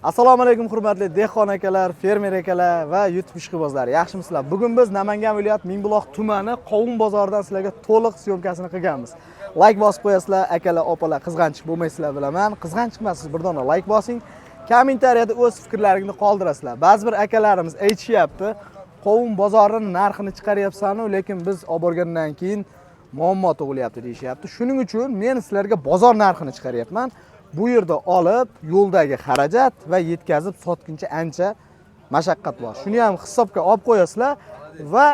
Assalomu alaykum hurmatli dehqon akalar, fermer akalar va YouTube ishqibozlar. Yaxshimisizlar? Bugun biz Namangan viloyat Mingbuloq tumani Qovun bozoridan sizlarga to'liq syomkasini qilganmiz. Like bosib qo'yasizlar, akalar, opalar, qizg'anchiq bo'lmaysizlar bilaman. Qizg'anchiq emassiz, bir dona like bosing. Kommentariyada o'z fikrlaringizni qoldirasizlar. Ba'zi bir akalarimiz aytishyapti, Qovun bozorining narxini chiqaryapsan-ku, lekin biz olib borgandan keyin muammo tug'ilyapti deyishyapti. Shuning uchun men sizlarga bozor narxini chiqaryapman. Bu yerda olib, yo'ldagi xarajat va yetkazib sotguncha ancha mashaqqat bor. Shuni ham hisobga olib qo'yasizlar va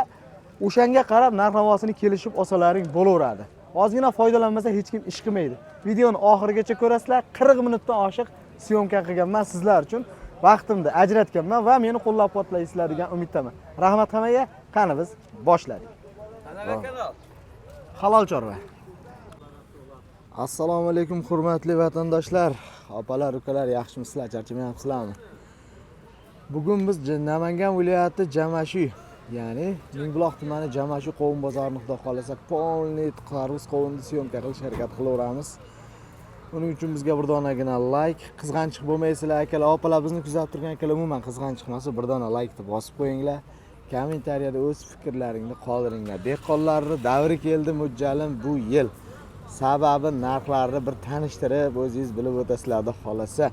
o'shanga qarab narx-navosini kelishib olsalaring bo'laveradi. Ozgina foydalanmasa hech kim ish qilmaydi. Videoni oxirigacha ko'rasizlar. 40 minutdan oshiq syomka qilganman sizlar uchun. Vaqtimni ajratganman va meni qo'llab-quvvatlaysizlar degan umiddaman. Rahmat hammaga. Qani biz boshladik. Halol chorva. Assalomu alaykum hurmatli vatandoshlar, opalar, ukalar, yaxshimisizlar, charchamayapsizlarmi? Bugun biz Namangan viloyati Jamashuy, ya'ni Mingbuloq tumani Jamashuy qovun bozorini xudo xolasa polniy qaruz qovunni syomka qilish harakat qilaveramiz. Uning uchun bizga bir donagina like, qizg'anchiq bo'lmaysizlar akalar, opalar, bizni kuzatib turgan akalar, umuman qizg'anchiq emas, bir dona like deb bosib qo'yinglar. Kommentariyada o'z fikrlaringni qoldiringlar. Dehqonlarning davri keldi, mo'ljalim bu yil. Sababi narxlarni bir tanishtirib, o'zingiz bilib o'tasizlar, xudo xolasa.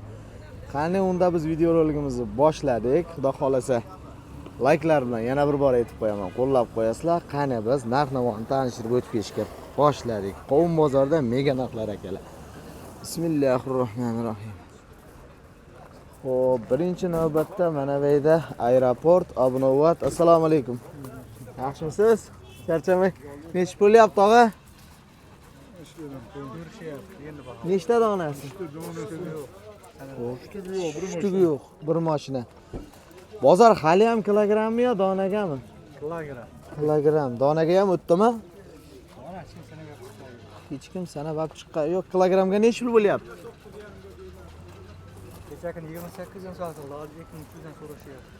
Qani unda biz video roligimizni boshladik. Xudo xolasa like'lar bilan yana bir bor aytib qo'yaman, qo'llab qo'yasizlar. Qani biz narx-navoni tanishtirib o'tib ketishga boshladik. Qovun bozorida mega narxlar akalar. Bismillahirrohmanirrohim. Xo'p, birinchi navbatda mana bu yerda aeroport, Obnovat. Assalomu alaykum. Yaxshimisiz? Charchamay. Nechta bo'lyapti, og'a? Nechta donasi? Uchta yo'q, bir mashina. Bozor hali ham kilogrammi yo donagami? Kilogram. Kilogram. Donaga ham o'tdimi? Hech kim sanab olib chiqqan yo'q. Kilogramga necha pul bo'lyapti? Kechakini 28 dan sotildi, hozir 2300 dan so'rashyapti.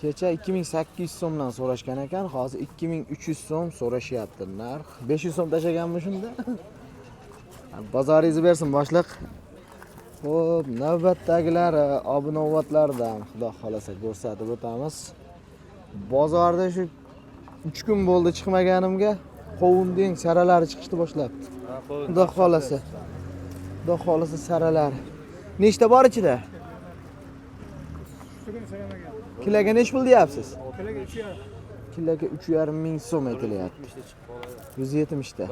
Kecha 2800 so'mdan so'rashgan ekan, hozir 2300 so'm so'rashyapti. Narx 500 so'm tashaganmi shunda? Bozoringizni bersin boshliq. Xo'p, navbatdagilar obnovatlardan xudo xolasa ko'rsatib o'tamiz. Bozorda shu 3 kun bo'ldi chiqmaganimga, qovunning saralari chiqishni boshlabdi. Xudo xolasa. Xudo xolasa saralar. Nechta bor ichida? Kiloga nech pul deyapsiz? Kiloga 3,5 ming so'm aytilyapti. 170 ta.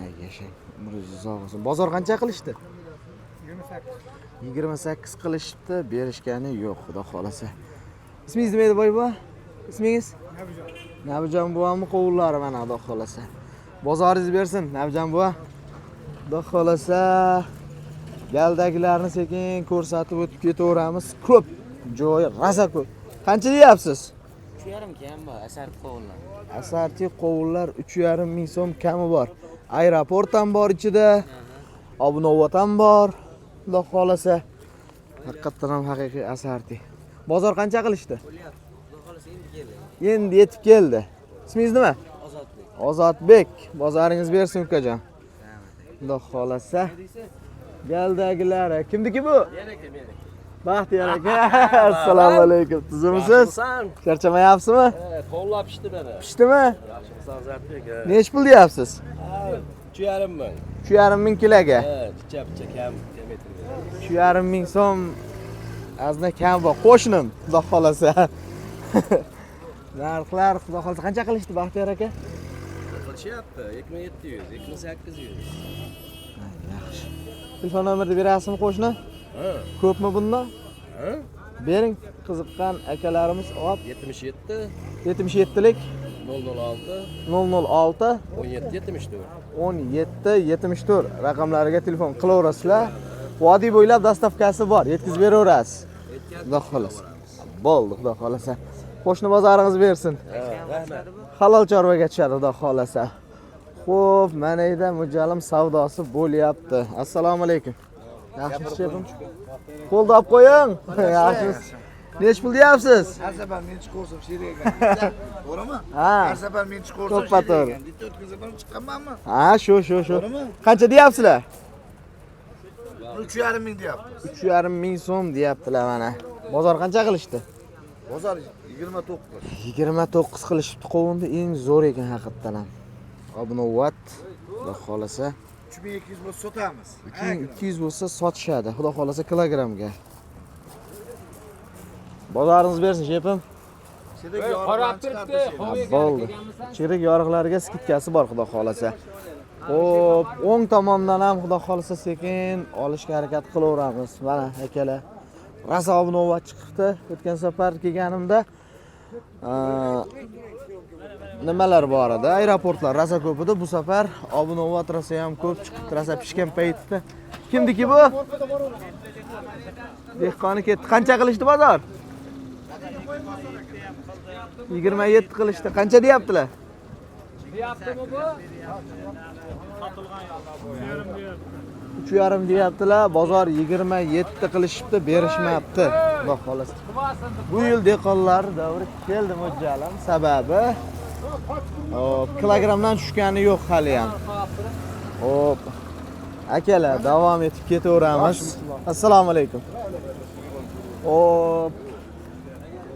Ay yashang. Bozor qancha qilishdi? 28 qilishibdi, berishgani yo'q, xudo xolasa. Ismingiz nima edi boybo? Ismingiz? Nabijon buvamni qovunlari mana xudo xolasa. Bozoringiz bersin, Nabijon buva. Xudo xolasa galdagilarni sekin ko'rsatib o'tib ketaveramiz. Ko'p joyi rosa ko'p. Qancha deyapsiz? 3,5 kam bor, asarti qovunlar. Asarti qovunlar 3,5 ming so'm kami bor. Aeroport ham bor ichida. Obnovat ham bor. Xudo xolasa. Haqiqatan ham haqiqiy asarti. Bozor qancha qilishdi? Xudo xolasa endi keldi. Endi yetib keldi. Ismingiz nima? Ozodbek. Ozodbek. Bozoringiz bersin ukajon. Xudo xolasa. Galdagilar. Kimniki bu? Meniki, meniki. Baxtiyor aka. Assalomu alaykum. Tuzimisiz? Charchamayapsizmi? Qo'llab pishdi mana. Pishdimi? Yaxshimisan Ozodbek? Nech pul deyapsiz? 3,5 ming. 3,5 ming kiloga. Picha kam aytilgan. 3,5 ming so'm azna kam bor. Qo'shnim, xudo xolasa. Narxlar xudo xolasa qancha qilishdi Baxtiyor aka? Qilishyapti 2700, 2800. Yaxshi. Telefon nomerni berasizmi qo'shni? Ha. Ko'pmi bundan? Ha? Bering, qiziqqan akalarimiz olib 77 77lik 006 006 17 74. 17 74 raqamlariga telefon qilaverasizlar. Vodiy bo'ylab dastavkasi bor, yetkazib beraverasiz. Xudo xolasa. Bo'ldi, xudo xolasa. Qo'shni bozoringiz bersin. Rahmat. Halol chorvaga tushadi, xudo xolasa. Xo'p, mana eda mujallim savdosi bo'lyapti. Assalomu alaykum. Yaxshimisiz shefim? Qo'lda olib qo'ying. Yaxshimisiz. Nech pul deyapsiz? Har safar men chiqarsam sherik ekan. To'g'rimi? Ha. Har safar men chiqarsam To'ppa sherik to'g'ri. ekan. Bitta o'tkazib chiqqanmanmi? Ha, shu. Qancha deyapsizlar? 3,5 ming deyapti. 3,5 ming so'm deyaptilar mana. Bozor qancha qilishdi? Bozor 29. 29 qilishibdi qovunni, eng zo'r ekan haqiqatan ham. Obnovat, xudo xolasa 3200 bo'lsa sotamiz. 3200 bo'lsa sotishadi, xudo xolasa kilogramga. Bozoringiz bersin, shepim. Qarab turibdi. Bo'ldi. Chirik yoriqlarga skidkasi bor, xudo xolasa. Xo'p, o'ng tomondan ham xudo xolasa sekin olishga harakat qilaveramiz. Mana akalar. Rosa obnovat chiqibdi. O'tgan safar kelganimda nimalar bor edi? Aeroportlar rosa ko'p edi. Bu safar obnovat rosa ham ko'p chiqibdi. Rosa pishgan paytda. Kimniki bu? Dehqoni ketdi. Qancha qilishdi bozor? 27 qilishdi. Qancha deyaptilar? Deyaptimi bu? 3,5 deyaptilar. Bozor 27 qilishibdi, berishmayapti. Xudo xolasa. Bu yil dehqonlar davri keldi mo'ljallam. Sababi kilogramdan tushgani yo'q hali ham. Hop. Akalar, davom etib ketaveramiz. Assalomu alaykum. Hop.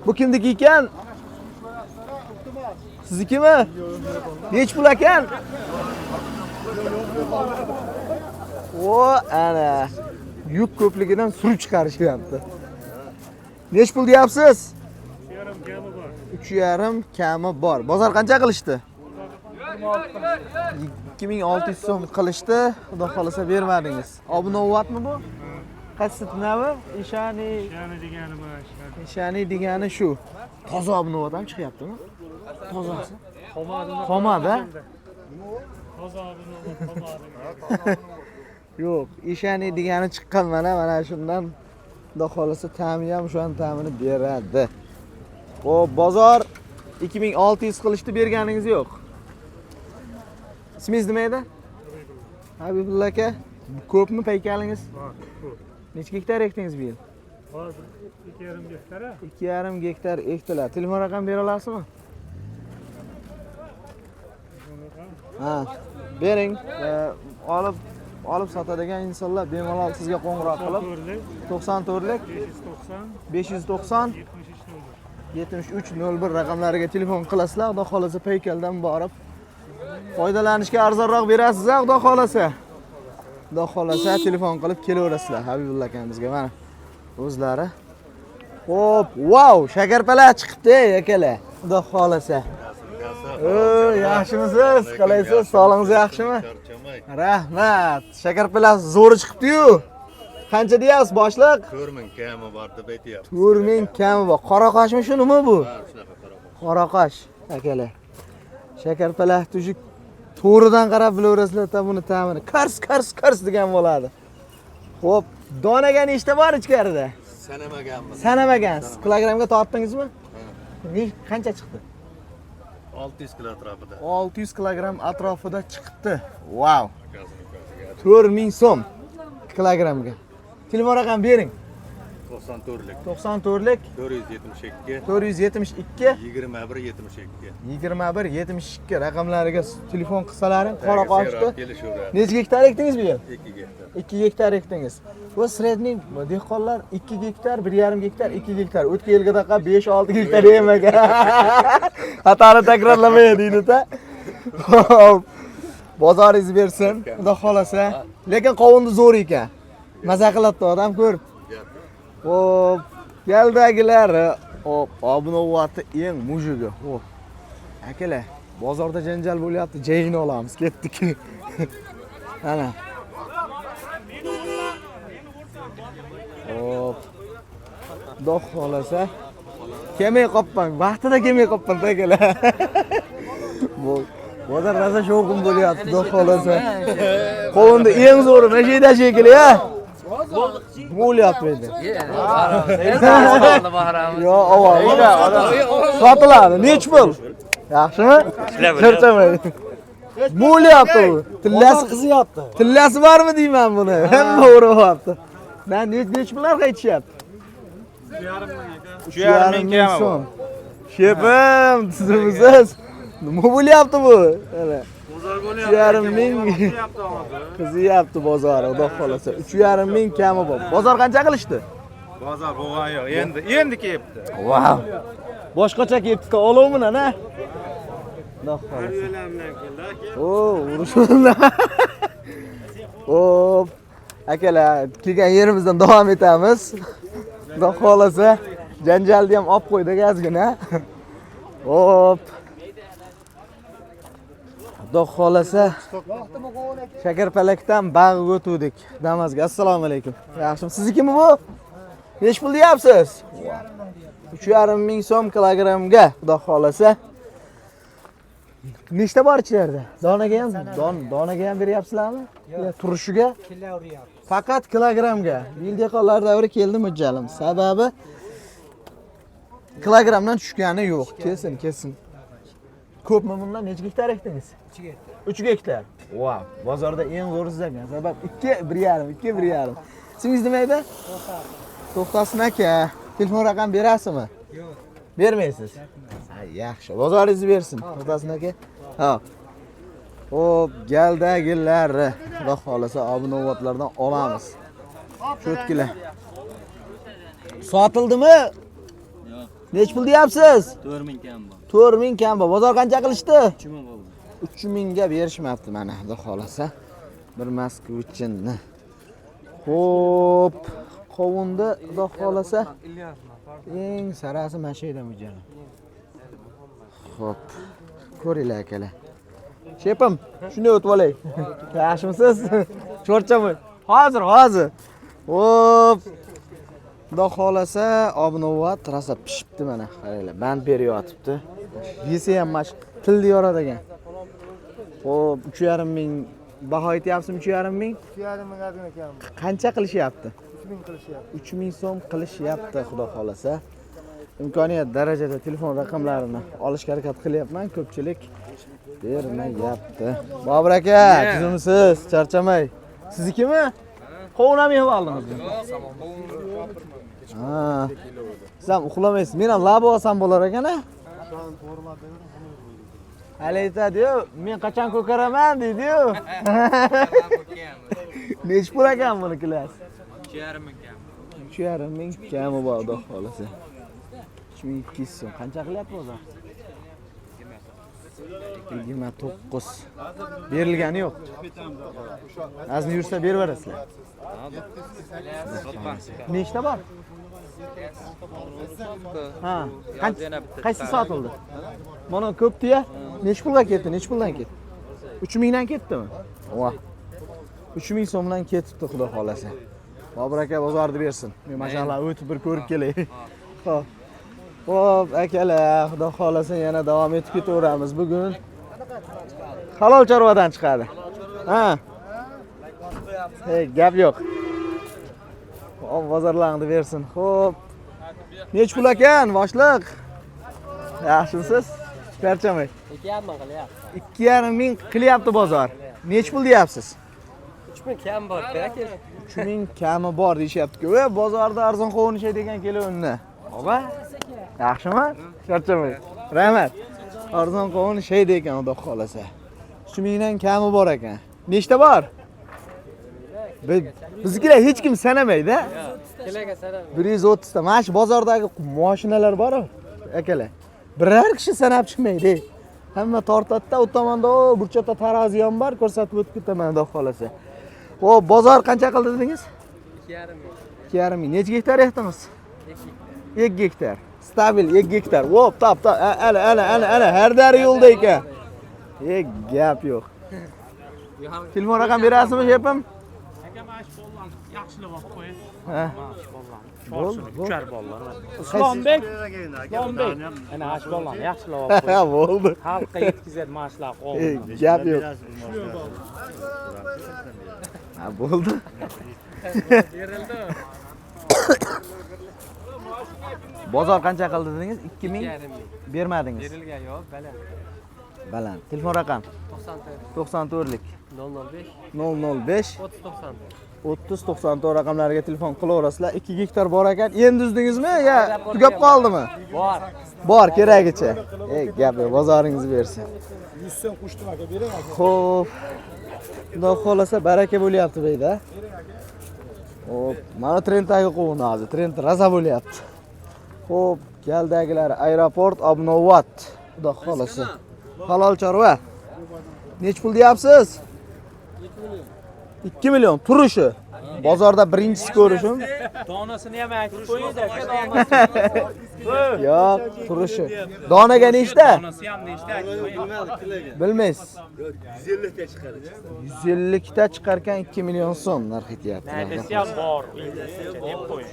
Bu kimniki ekan? Siznikimi? Nech pul ekan? O, ana. Yuk ko'pligidan suruv chiqarishyapti. Nech pul deyapsiz? 3,5 kami bor. Bozor qancha qilishdi? 2600 so'm qilishdi. Xudo xolasa bermadingiz. Obnovatmi bu? Qaysi navi? Ishani degani bu. Ishani degani shu. Toza obnovat ham chiqyaptimi? Tozasi. Xomada. Toza obnovat xomada. Yo'q, ishani degani chiqqan mana shundan xudo xolasa ta'mi ham shu ham ta'mini beradi. Xo'p, bozor 2600 qilishdi, berganingiz yo'q. Ismingiz nima edi? Habibulla aka. Ko'pmi paykalingiz? Ko'p. Necha gektar ekdingiz bu yil? Hozir 2,5 gektar. 2,5 gektar ekdilar. Telefon raqam bera olasizmi? Ha, bering. Olib sotadigan insonlar bemalol sizga qo'ng'iroq qilib 94lik 590 7301 raqamlariga telefon qilasizlar. Xudo xolasa paykaldan borib foydalanishga arzonroq berasiz, xudo xolasa. Xudo xolasa telefon qilib kelaverasizlar Habibulla akamizga mana o'zlari. Xo'p, wow, shakarpalar chiqibdi akalar. Xudo xolasa. Yaxshimisiz? Qalaysiz? Sog'lig'ingiz yaxshimi? Rahmat. Shakarpalar zo'ri chiqibdi-yu. Qancha deyapsiz boshliq? 4000 kami bor deb aytyapti. 4000 kami bor. Qora qoshmi shu nima bu? Ha, shunaqa qora qosh. Qora qosh akalar. Shakarpalar tujik to'ridan qarab bilaverasizlar, buni ta'mini. Kars degan bo'ladi. Xo'p, donaga nechta bor ichkarida? Sanamaganmiz. Sanamagansiz. Kilogramga tortdingizmi? Qancha chiqdi? 600 kilo atrofida. 600 kilogram atrofida chiqibdi. Wow. 4000 so'm kilogramga. Telefon raqam bering. 94lik 94lik 472 472 21 72. 21 72 raqamlariga telefon qilsalaring qora qoshdi. Kelishaveradi. Necha gektar ekdingiz bu yil? 2 gektar. 2 gektar ekdingiz. Bu sredniy dehqonlar 2 gektar, 1,5 gektar, 2 gektar. O'tgan yilgidaqa 5-6 gektar emagan. Xatoni takrorlamay deydi-da. Xo'p. Bozoringiz bersin, xudo xolasa. Lekin qovunni zo'r ekan. Maza qiladi odam ko'rib. Xo'p, galdagilari, hop, obnovati eng mujugi. Xo'p. Akalar, bozorda janjal bo'lyapti, jayini olamiz, ketdik. Ana. Hop. Xudo xolasa. Kelmay qopman, vaqtida kelmay qopman akalar. Bozor raza shovqin bo'lyapti, xudo xolasa. Qovunda eng zo'ri mashina shekilli, ha? Bo'lyapti endi. Yo, avval sotiladi. Nech pul? Yaxshimi? Charchamaydi. Bo'lyapti u. Tillasi qizyapti. Tillasi bormi deyman buni? Hamma o'rayapti. Men nech pullarga aytishyapti? 3,5 ming so'm. Shepim, sizmisiz? Nima bo'lyapti bu? Mana. Bozor 3,5 ming qiziyapti bozor, xudo xolasa. 3,5 ming kami bor. Bozor qancha qilishdi? Bozor bo'lgan yo'q. Endi kelibdi. Wow. Boshqacha kelibdi, olovmi ana? Xudo xolasa. Urush bilan. Hop. Akalar, kelgan yerimizdan davom etamiz. Xudo xolasa, janjalni ham olib qo'ydik ozgina. Hop. Xudo xolasa, Shakarpalakdan bag'ga o'tdik. Damazga. Assalomu alaykum. Yaxshimi? Siznikimi bu? Nech pul deyapsiz? 3,5 ming so'm kilogrammga, xudo xolasa. Nechta bor ichlarida? Donaga ham beryapsizlarmi? Yo, turishiga? Kilo uryapti. Faqat kilogrammga. Yil-deqonlar davri keldi mo'ljalim. Sababi kilogramdan tushgani yo'q. Kesin. Ko'pmi bundan? Necha gektar ekdingiz? 3 gektar. Wow, bozorda eng zo'r sizlarga. Sabab 2,5. Ismingiz nima edi? To'xtasin aka. Telefon raqam berasizmi? Yo'q. Bermaysiz. Yaxshi. Bozoringizni bersin. To'xtasin aka. Ha. Hop, galdagilari. Xudo xolasa obunobotlardan olamiz. Cho'tkilar. Sotildimi? Yo'q. Nech pul deyapsiz? 4,000 kam bor. 4,000 kam bor. Bozor qancha qilishdi? 3,000 bo'ldi. 3,000 ga berishmabdi mana, xudo xolasa. Bir Moskvichinni. Xo'p, qovunda xudo xolasa eng sarasi mana shu yerda mo'ljal. Xo'p. Ko'ringlar akalar. Shepim, shunday o'tib olay. Yaxshimisiz? Cho'rchamoy. Hozir. Xo'p. Xudo xolasa, obnovat rosa pishibdi mana. Qaranglar, band beryotibdi. Yesa ham mashq tilni yoradi ekan. Xo'p, 3,5 ming baho aytyapsizmi? 3,5 ming? 2,5 ming adina kam. Qancha qilishyapti? 3,000 qilishyapti. 3,000 so'm qilishyapti, xudo xolasa. Imkoniyat darajada telefon raqamlarini olishga harakat qilyapman. Ko'pchilik bermayapti. Bobur aka, tuzimsiz, charchamay. Siznikimi? Qovun ham yeb oldingizmi? Ha. Siz ham uxlamaysiz. Men ham labo olsam bo'lar ekan-a? Hali aytadi-yu, men qachon ko'karaman deydi-yu. Nech pul ekan bunikilar? 3,5 ming kam. 3,5 ming kami bor, xudo xolasa. 3200 so'm. Qancha qilyapti bozor? 29. Berilgani yo'q. Azni yursa berib berasizlar. Nechta bor? Ha, qaysi sotildi? Mana ko'pdi-ya. Nech pulga ketdi? Nech puldan ketdi? 3,000 dan ketdimi? Voh. 3,000 so'mdan ketibdi, xudo xolasa. Bobur aka bozorni bersin. Men mashallah o'tib bir ko'rib kelay. Xo'p. Xo'p, akalar, xudo xolasa yana davom etib ketaveramiz. Bugun halol chorvadan chiqadi. Ha. Hey, gap yo'q. Hop, bozorlarni bersin. Xo'p. Nech pul ekan, boshliq? Yaxshimisiz? Charchamay. 2,5 qilyapti. 2,5 ming qilyapti bozor. Nech pul deyapsiz? 3,000 kam bor, aka. 3,000 kami bor deyapti-ku. Voy, bozorda arzon qovun ish degan kelavunni. Oba? Yaxshimi? Charchamay. Rahmat. Arzon qovun ish degan, xudo xolasa. 3,000 dan kami bor ekan. Nechta bor? Bizkilar hech kim sanamaydi. Kelaga sanam. 130 ta. Mana shu bozordagi mashinalar bor, akalar. Biror kishi sanab chiqmaydi. Hamma tortadi-da, u tomonda burchakda tarozi ham bor, ko'rsatib o'tib ketaman, xudo xolasa. Xo'p, bozor qancha qildi dedingiz? 2,5 ming. 2,5 ming. Necha gektar ekdingiz? 2 gektar. Stabil 2 gektar. Hop, tap. Ana, har dari yo'lda ekan. Gap yo'q. Telefon raqam berasizmi, shepim? Aka mash bollan yaxshilab olib qo'y. Ha. Mash bollan. Bo'l. Uchar bollar. Islombek. Ana mash bollan yaxshilab olib qo'y. Ha, bo'ldi. Xalqqa yetkazadi mashlar qoldi. Gap yo'q. Ha, bo'ldi. Berildi. Bozor qancha qildi dedingiz? 2,000 bermadingiz. Berilgan yo'q, Baland. Telefon raqam 94 94lik 005 005 30 94. 30-94 raqamlariga telefon qilaverasizlar. 2 gektar bor ekan. Endi uzdingizmi yo tugab qoldimi? Bor. Bor, keragicha. Gap yo'q, bozoringizni bersin. 100 so'm qo'shdim aka, bering aka. Xo'p. Xudo xolasa baraka bo'lyapti beyda. Hop, mana Trentdagi qovun hozir. Trent raza bo'lyapti. Xo'p, galdagilar aeroport Obnovat. Xudo xolasa. Halol chorva. Nech pul deyapsiz? 2 million turishi. Bozorda birinchisi ko'rishim. Donasini ham aytib qo'ying-da, Yo'q, turishi. Donaga nechta? donasi ham nechta aytib qo'ying. Bilmaysiz. 150 ta chiqargan 2 million so'm narx aytyapti. Nafasi ham bor. Deb qo'ying.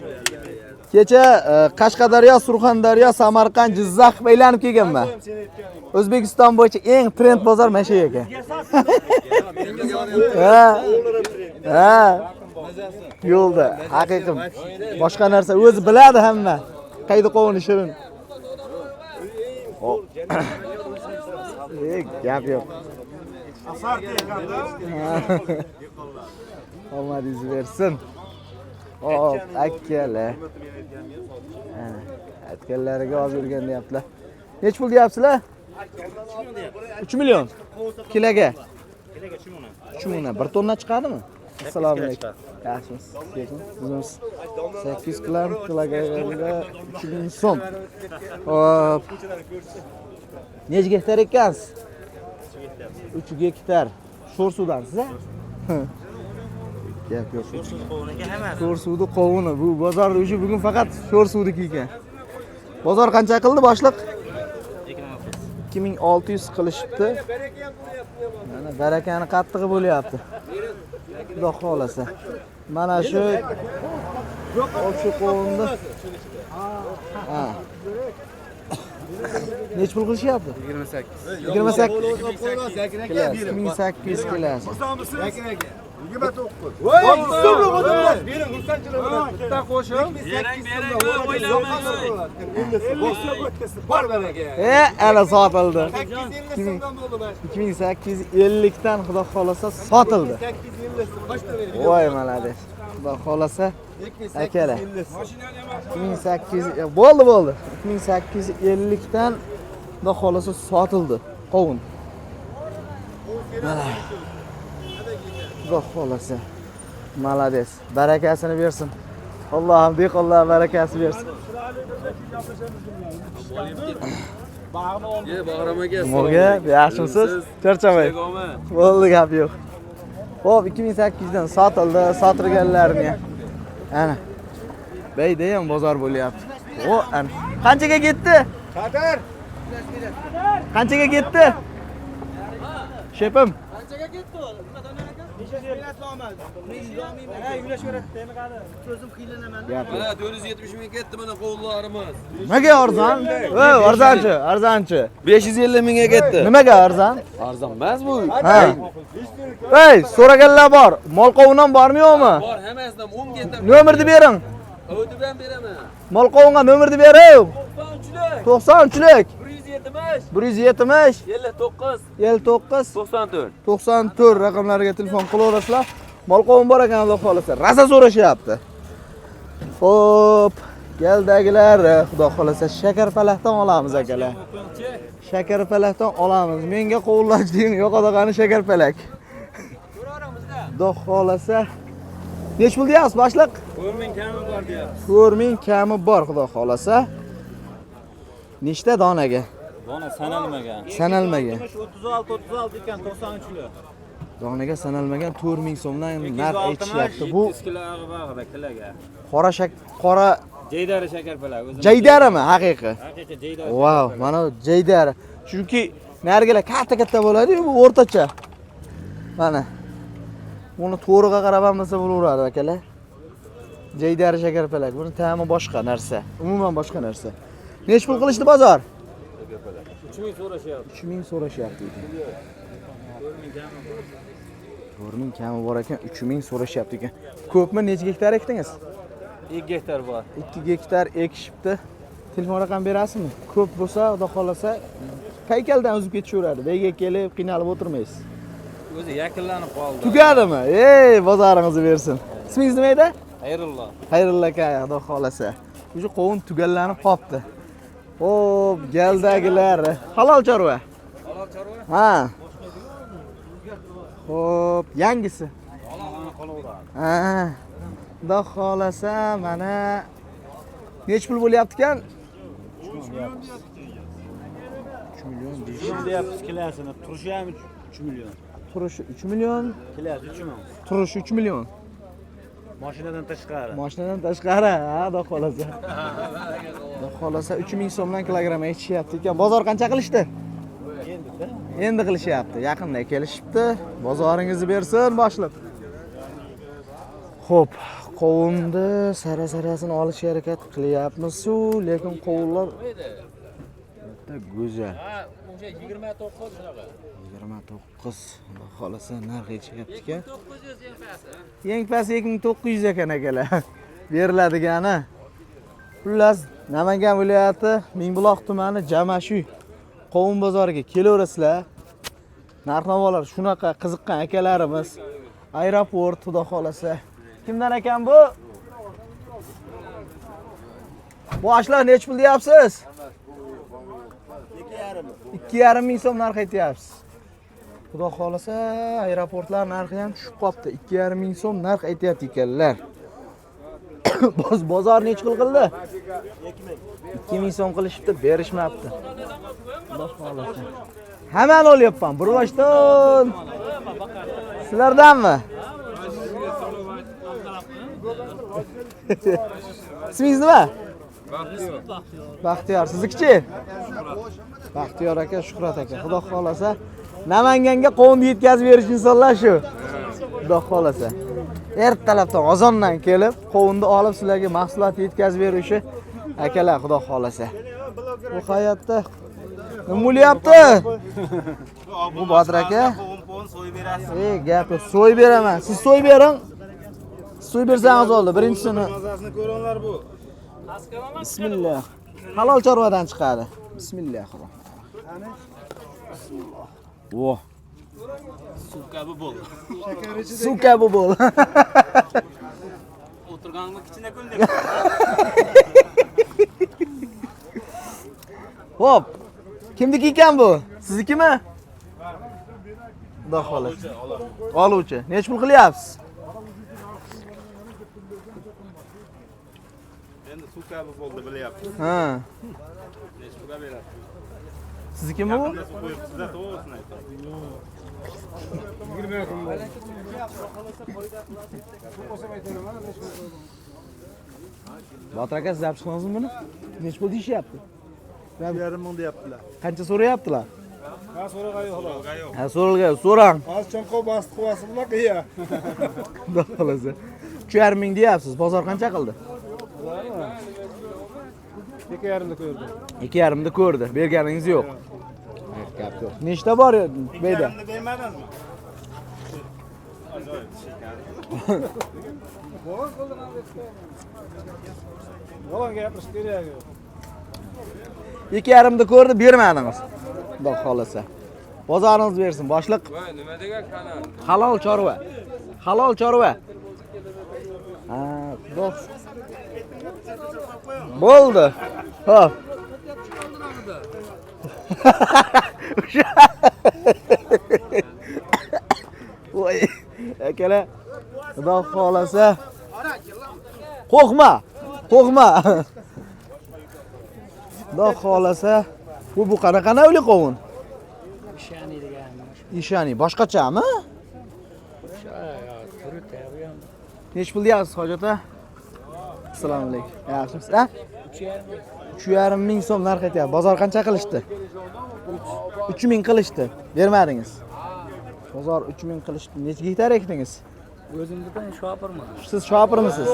Kecha Qashqadaryo, Surxondaryo, Samarqand, Jizzax aylanib kelganman. O'zbekiston bo'yicha eng trend bozor mana shu ekan. Ha. Yo'lda, haqiqiy. Boshqa narsa o'zi biladi hamma. Qayda qovuni shirin. Gap yo'q. Omadingiz bersin. Hop, akkalar. Aytganlariga oz yurgan deyaptilar. Nech pul deyapsizlar? 3 million. Kiloga. 3 million. 1 tonna chiqadimi? Assalomu alaykum. Yaxshimisiz? Bizimiz 8 kiloga 3 ming so'm. Hop. Nech gektar ekansiz? 3 gektar. Sho'r suvdansiz a? Gap yo'q. Sho'r suvni qovuni. Bu bozor o'sha bugun faqat sho'r suvniki ekan. Bozor qancha qildi boshliq? 2600 qilishibdi. Mana barakani qattig'i bo'lyapti. Xudo xolasa. Mana shu qovunni. Ha. Nech pul qilishyapti? 28. 2800 kilosi. Ana sotildi. 2850 dan xudo xolasa sotildi. Voy malades. Xudo xolasa akalar. 2800 bo'ldi. 2850 dan xudo xolasa sotildi qovun. Mana. Xudo xolasa. Malades. Barakasini bersin. Allohim dehqonlar barakasi bersin. Bag'ram aka. Nimaga? Yaxshimisiz? Charchamang. Bo'ldi, gap yo'q. Xo'p, 2800 dan sotildi, sotirganlarni. Ana. Beyda ham bozor bo'lyapti. O, ana. Qanchaga ketdi? Qatar. Qanchaga ketdi? Shepim. Qanchaga ketdi u? Nima donar aka? 500 olmadi. Men izlamayman. Ha, yulash kerakda, nima qiladi? O'zim qiynalaman. Mana 470 ming ketdi mana qovunlarimiz. Nimaga arzon? Voy, arzonchi, arzonchi. 550 mingga ketdi. Nimaga arzon? Arzon emas bu. Ha. Ey, so'raganlar bor. Mol qovun ham bormi yo'qmi? Bor, hammasidan 10 gektar. Nomerni bering. O'tidan beraman. Mol qovunga nomerni bering. 93lik. 93lik. 170. 170 59. 59 94. 94 raqamlariga telefon qilaverasizlar. Mol qovun bor ekan, Alloh xolasa. Raza so'rashyapti. Xo'p, galdagilar, xudo xolasa shakarpalakdan olamiz akalar. Shakarpalakdan olamiz. Menga qovunlashdiring yo'q odag'ani shakarpalak. Xudo xolasa. Nech pul deyapsiz, boshliq? 4000 kami bor deyapti. 4000 kami bor, xudo xolasa. Nechta donaga? Dona sanalmagan. Sanalmagan. 36 ekan 93lik. Donaga sanalmagan 4000 so'mdan narx aytishyapti. Bu 7 kilo bag'ida kiloga. qora Jaydari shakarpalak o'zi. jaydarimi haqiqiy? Haqiqiy jaydar. Wow, mana jaydar. Chunki narigalar katta bo'ladi-yu, bu o'rtacha. Mana. Uni to'riga qarab hammasini bo'laveradi akalar. Jaydar shakarpalak. Buni ta'mi boshqa narsa. Umuman boshqa narsa. Nech pul qilishdi bozor? 3000 so'rashyapti. 3000 so'rashyapti ekan. 4000 kami bor ekan, 3000 so'rashyapti ekan. Ko'pmi, necha gektar ekdingiz? 2 gektar bor. 2 gektar ekishibdi. Telefon raqam berasizmi? Ko'p bo'lsa, xudo xolasa, qaykaldan o'zib ketishaveradi. Beyga kelib qiynalib o'tirmaysiz. O'zi yakunlanib qoldi. Tugadimi? Ey, bozoringizni bersin. Ismingiz nima edi? Xayrulloh. Xayrullo aka, xudo xolasa. O'sha qovun tugallanib qopti. Xo'p, galdagilar. Halol chorva. Halol chorva? Ha. Xo'p, yangisi. Ha. Xudo xolasa mana nech pul bo'lyapti ekan? 3 million. Deyapsiz kilasini. Turishi ham 3 million. Turishi 3 million. Kilasi 3 million. Turishi 3 million. Mashinadan tashqari. Mashinadan tashqari, ha, xudo xolasa. Xudo xolasa 3000 so'mdan kilogramm aytishyapti ekan. Bozor qancha qilishdi? Endi qilishyapti. Yaqinda kelishibdi. Bozoringizni bersin boshliq. Xo'p, qovunni sara-sarasini olishga harakat qilyapmiz-ku, lekin qovunlar juda go'zal. Ha, o'sha 29 shunaqa. 29. Xudo xolasa narx aytishyapti ekan. 900 yengpasi. Yengpasi 2900 ekan akalar. Beriladigani. Xullas, Namangan viloyati Mingbuloq tumani Jamashuy qovun bozoriga kelaverasizlar. Narx-navolar shunaqa qiziqqan akalarimiz. Aeroport, xudo xolasa. Kimdan ekan bu? Bu ashlar nech pul deyapsiz? 2,5 ming so'm narx aytyapsiz. Xudo xolasa, aeroportlar narxi ham tushib qopti. 2,5 ming so'm narx aytyapti ekanlar. Bozor nech pul qildi? 2 ming so'm qilishibdi, berishmabdi. Xudo xolasa. Hammani olyapman, bir boshdan. Sizlardanmi? İsmingiz nima? Baxtiyor. Baxtiyor. Sizniki-chi? Baxtiyor aka, Shuhrat aka. Xudo xolasa Namanganga qovun yetkazib berish insonlar shu. Xudo xolasa. Ertalabdan ozondan kelib, qovunni olib sizlarga mahsulot yetkazib berishi akalar, xudo xolasa. Bu hayotda nima bo'lyapti? Bu Botir aka. Gap yo'q, so'y beraman. Siz so'y bering. So'y bersangiz bo'ldi. Birinchisini Mazasini ko'ringlar bu. Bismillah. Halol chorvadan chiqadi. Bismillah. Voh. Suv kabi bo'l. Suv kabi bo'l. O'tirganimni kichkina ko'l deb. Hop. Kimniki ekan bu? Siznikimi? Xudo xolasa. Oluvchi. Nech pul qilyapsiz? Endi suv kabi bo'ldi, bilyapsiz. Ha. Nech pulga berasiz? Siznikimi bu? Suv qo'yib sizlar to'g'risini aytasiz. Botir aka, siz olib chiqdingizmi buni? Nech pul deyishyapti? 1,5 ming deyaptilar. Qancha so'rayaptilar? Ha, so'rag'ay xolos. Ha, so'ralgan, so'rang. Hozir chanqov bosib qo'yasiz bular qiya. Xudo xolasa. 3,5 ming deyapsiz. Bozor qancha qildi? 2,5 da ko'rdim. 2,5 da ko'rdi. Berganingiz yo'q. Gap yo'q. Nechta bor bu yerda? Bermadingizmi? Bo'lgan gapirish kerak. 2,5 da ko'rdi, bermadingiz. Xudo xolasa. Bozoringiz bersin, boshliq. Voy, nima degan kanal? Halol chorva. Halol chorva. Ha, xudo. Bo'ldi. Xo'p. Voy, akalar. Xudo xolasa. Qo'rqma. Qo'rqma. Xudo xolasa. Bu qanaqa navli qovun? Ishani degan. Ishani boshqachami? Turi tayyor. Nech pul deyapsiz, hojat aka? Assalomu alaykum. Yaxshimisiz, ha? 3,5 ming so'm narx aytyapti. Bozor qancha qilishdi? 3 ming qilishdi. Bermadingiz. Bozor 3 ming qilishdi. Necha gektar ekdingiz? O'zimizdan shopirman. Siz shopirmisiz?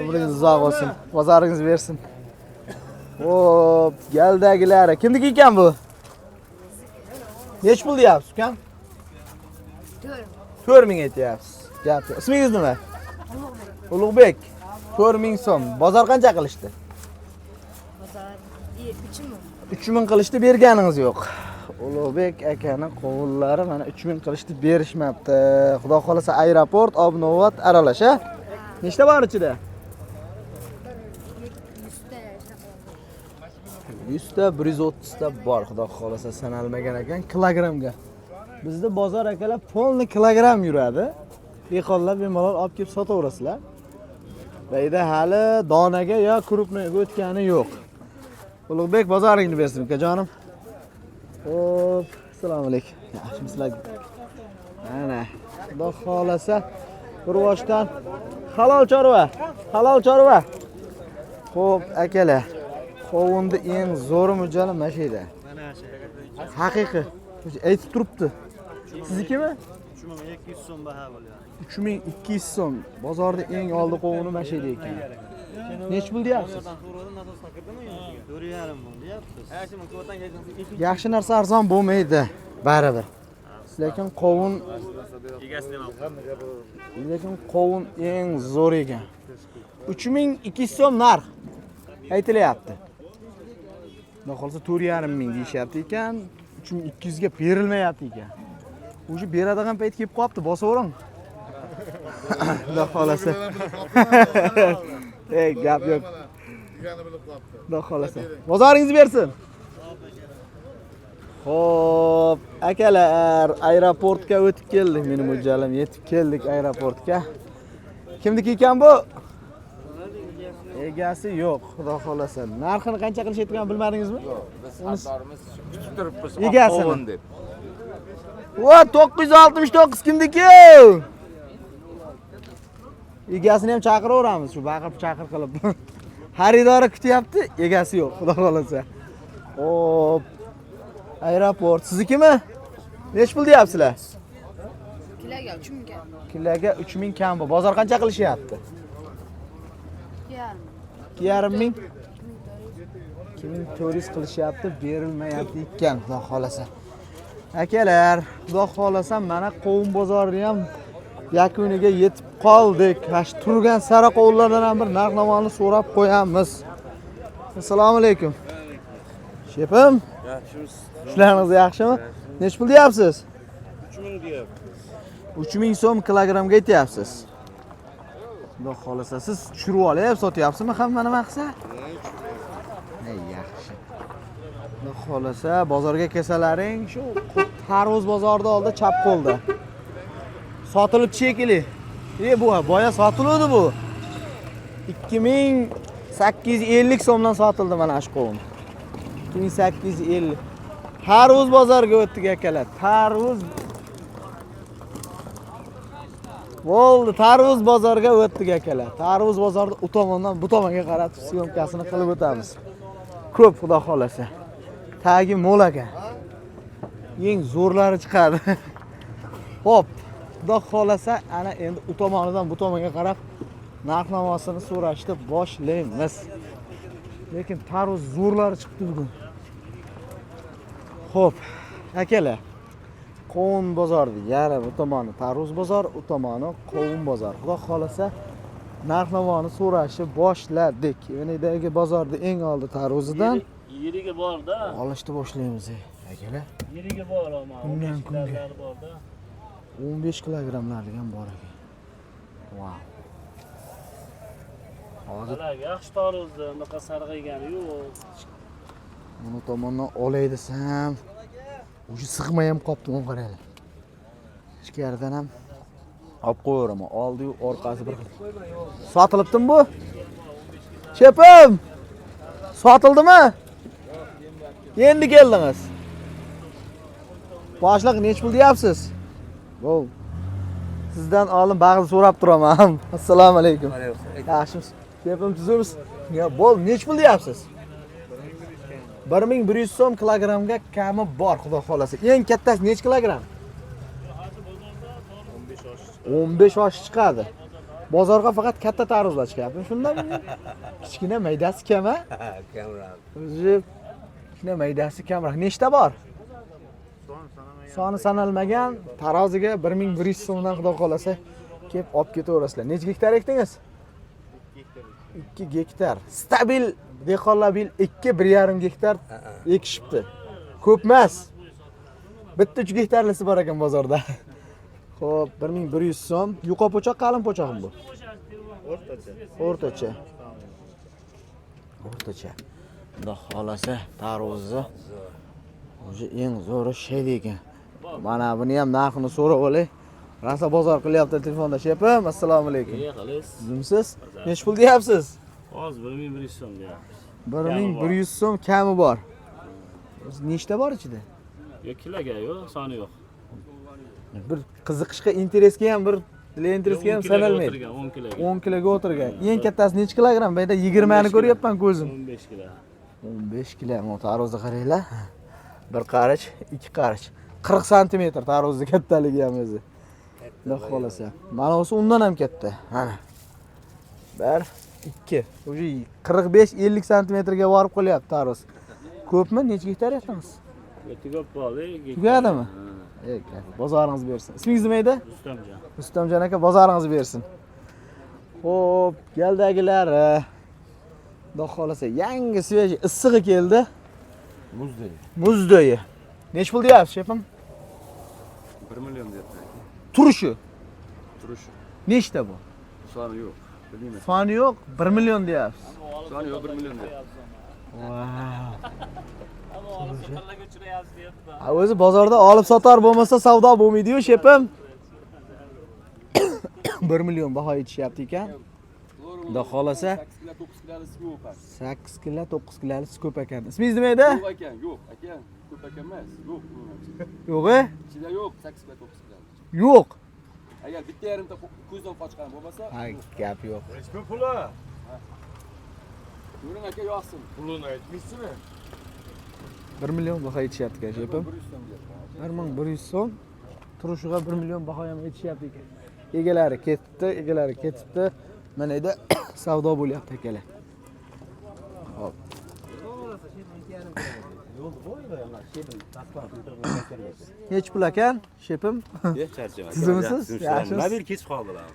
Umringiz uzoq bo'lsin. Bozoringiz bersin. Hop, galdagilari. Kimniki ekan bu? Nech pul deyapsiz, ukam? 4 ming aytyapsiz. Gap. Ismingiz nima? Ulug'bek. 4 ming so'm. Bozor qancha qilishdi? Bozor 3 ming. 3 ming qilishdi, berganingiz yo'q. Ulug'bek akaning qovunlari mana 3000 qilishdi, berishmabdi. Xudo xolasa aeroport, Obnovat aralash, a? Nechta bor ichida? 100 ta, 130 ta bor, xudo xolasa sanalmagan ekan kilogrammga. Bizda bozor akalar polni kilogramm yuradi. Dehqonlar bemalol olib kelib sotaverasizlar. Bayda hali donaga yo krupniga o'tgani yo'q. Ulug'bek bozoringni bersin ukajonim. Xo'p, assalomu alaykum. Yaxshimisizlar? Mana, xudo xolasa Urvoshdan halol chorva, halol chorva. Xo'p, akalar, qovunni eng zo'ri mo'ljali mana shu edi. Haqiqiy. Aytib turibdi. Siznikimi? 3200 so'm baho bo'lyapti. 3200 so'm. Bozorda eng oldi qovuni mana shu edi ekan. Nech pul deyapsiz? 4.5 bo'l deyapsiz. Yaxshi narsa arzon bo'lmaydi, baribir. Lekin qovun lekin qovun eng zo'r ekan. 3200 so'm narx aytilyapti. Xudo xolsa 4.5 ming deyishyapti ekan. 3200 ga berilmayapti ekan. O'sha beradigan payt kelib qopti, bosavering. Xudo xolasa. Ey, gap yo'q. Xudo xolasa. Bozoringizni bersin. Xo'p, akalar, aeroportga o'tib keldik. Meni mo'ljalim yetib keldik aeroportga. Kimniki ekan bu? Egasi yo'q, xudo xolasa. Narxini qancha qilishayotganini bilmadingizmi? Biz xatorimiz kutib turibmiz. Egasini deb. Vo 969 kimniki? Egasini ham chaqiraveramiz, shu chaqir qilib. Xaridori kutyapti, egasi yo'q, xudo xolasa. Xo'p. Aeroport siznikimi? Nech pul deyapsizlar? Kiloga 3000 kam. Kiloga 3000 kam bu. Bozor qancha qilishyapti? 2.5 ming. 2400 qilishyapti, berilmayapti ekan, xudo xolasa. Akalar, xudo xolasa mana qovun bozori ham yakuniga yetib qoldik. Mana turgan sara qovunlardan ham bir narx-navoni so'rab qo'yamiz. Assalomu alaykum. Shefim? Yaxshimisiz? Ishlaringiz yaxshimi? Nech pul deyapsiz? 3000 deyapsiz. 3000 so'm kilogrammga aytyapsiz. Xudo xolasa siz tushirib olib sotyapsizmi hammani maqsa? Ey yaxshi. Xudo xolasa bozorga kelsalaring shu Tarvuz bozorida oldi chap qo'lda. Sotilib chekili. Bu boya sotiladi bu. 2850 so'mdan sotildi mana shu qovun. 2850. Tarvuz bozoriga o'tdik akalar. Tarvuz bo'ldi, Tarvuz bozoriga o'tdik akalar. Tarvuz bozorida u tomondan bu tomonga qarab syomkasini qilib o'tamiz. Ko'p xudo xolasa. Tagi mo'l ekan. Eng zo'rlari chiqadi. Xo'p, xudo xolasa ana endi u tomonidan bu tomonga qarab narx-navosini so'rashni boshlaymiz. Lekin Tarvuz zo'rlari chiqdi bugun. Xo'p, akalar. Qovun bozorida yarim u tomoni Tarvuz bozor, u tomoni qovun bozor. Xudo xolasa narx-navoni so'rashni boshladik. Yenidagi bozorda eng oldi Tarvuzidan Yeriga bor-da. olishni boshlaymiz, akalar. Yeriga bor ama. Kundan kunga. Bor-da. 15 kilogrammlarlik ham bor ekan. Wow. Hozir Hala yaxshi Tarvuzni unaqa sarg'aygani yo'q. buni tomondan olay desam, o'sha sig'may ham qopti, o'n qaraylar. Ichkaridan ham olib qo'yaveraman. Oldi-yu orqasi bir xil. Sotilibdimi bu? Chepim! Sotildimi? Endi keldingiz. Boshliq nech pul deyapsiz? Bo'l. Sizdan oldin bag'ni so'rab turaman. Assalomu alaykum. Yaxshimisiz? Chepim tuzimiz? Ya, bo'l, nech pul deyapsiz? 1100 so'm kilogrammga kami bor, xudo xolasa. Eng kattasi nech kilogramm? 15 osh chiqadi. Bozorga faqat katta tarvuzlar chiqyapti. Shundami? Kichkina maydasi kam-a? Kamroq. O'zi kichkina maydasi kamroq. Nechta bor? Soni sanalmagan taroziga 1100 so'mdan xudo xolasa kelib olib ketaverasizlar. Necha gektar ekdingiz? 2 gektar. Stabil dehqonlar bil 1,5 gektar ekishibdi. Ko'p emas. Bitta 3 gektarlisi bor ekan bozorda. Xo'p, 1100 so'm. Yuqa po'choq, qalin po'choqmi bu? O'rtacha. O'rtacha. O'rtacha. Xudo xolasa, tarvuzi. O'sha eng zo'ri shay ekan. Mana buni ham narxini so'rab olay. Rasa bozor qilyapti telefonda. Shepim, assalomu alaykum. Sizmisiz? Nech pul deyapsiz? Hozir 1100 so'm deyapmiz. 1100 so'm kami bor. Nechta bor ichida? Yo'q, kiloga yo'q, soni yo'q. Bir qiziqishga, interessga ham bir interesga ham sanalmaydi. 10 kiloga. 10 kiloga o'tirgan. Eng kattasi necha kilogramm? Bu yerda 20 ni ko'ryapman ko'zim. 15 kilo. 15 kilogramm tarozi qaranglar. Bir qarich, ikki qarich. 40 santimetr tarozi kattaligi ham o'zi. Xudo xolasa. Mana o'si undan ham katta. Mana. 1 2. O'sha 45-50 santimetrga borib qolyapti taroz. Ko'pmi? Necha gektar yaqinsiz? Yo'q, ko'p bo'ldi. Tugadimi? Bozoringiz bersin. Ismingiz nima edi? Rustamjon. Rustamjon aka, bozoringiz bersin. Xo'p, galdagilar. Xudo xolasa, yangi sveji issig'i keldi. Muzdoyi. Nech pul deyapsiz, shefim? 1 million deyapti. Turishi. Turishi. Nechta bu? Soni yo'q. Bilmayman. Soni yo'q, 1 million deyapsiz. Soni yo'q, 1 million deyapti. O'zi bozorda olib sotar bo'lmasa savdo bo'lmaydi-yu, shepim. 1 million baho aytishyapti ekan. Xudo xolasa 8 kilo 9 kilolisi ko'p ekan. Ismingiz nima edi? Yo'q ekan, yo'q. Aka, ko'p ekan emas. Yo'q. Yo'q-e? Ichida yo'q, 8 kilo 9 kilo. Yo'q. Agar bitta yarimta ko'zdan qochgan bo'lmasa, Ay, gap yo'q. Nechta puli? Yuring aka yoqsin. Pulini aytmaysizmi? 1 million baho aytishyapti ekan, shepim. 1100 so'm. Turushiga 1 million baho ham aytishyapti ekan. Egalari ketibdi. Mana edi savdo bo'lyapti akalar. Hop. Nech pul ekan, shepim? Sizmisiz? Yaxshisiz? Mobil kechib qoldilar.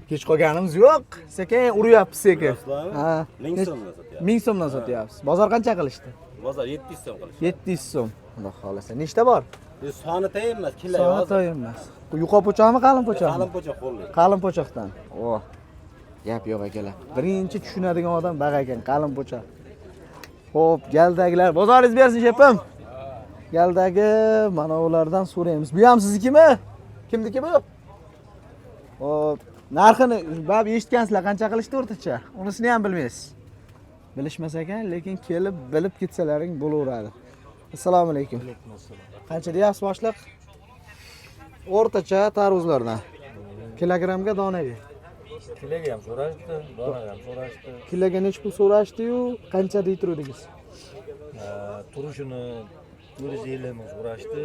Kech qolganimiz yo'q. Sekin uryapmiz sekin. Ha. 1000 so'mdan sotyapmiz. 1000 so'mdan sotyapsiz. Bozor qancha qilishdi? Bozor 700 so'm qilish. 700 so'm. Xudo xolasa. Nechta bor? Soni tayyor emas, kilo Soni hozir. tayyor emas. Bu yuqa po'choqmi, qalin po'choqmi? Qalin po'choq qo'lli. Qalin po'choqdan. O. Gap yo'q akalar. Birinchi tushunadigan odam baqa ekan, qalin po'choq. Xo'p, galdagilar, bozoringiz bersin, shepim. Galdagi mana ulardan so'raymiz. Bu ham siznikimi? Kimniki bu? Xo'p, narxini bab eshitgansizlar, qancha qilishdi o'rtacha? Unisini ham bilmaysiz. Bilishmas ekan, lekin kelib bilib ketsalaring bo'laveradi. Assalomu alaykum. Qancha deyapsiz boshliq? O'rtacha tarvuzlardan. Kilogrammga donaga. Kiloga ham so'rashdi, donaga ham so'rashdi. Kiloga nech pul so'rashdi-yu, qancha deyturdingiz? Turishini 450 ming so'rashdi.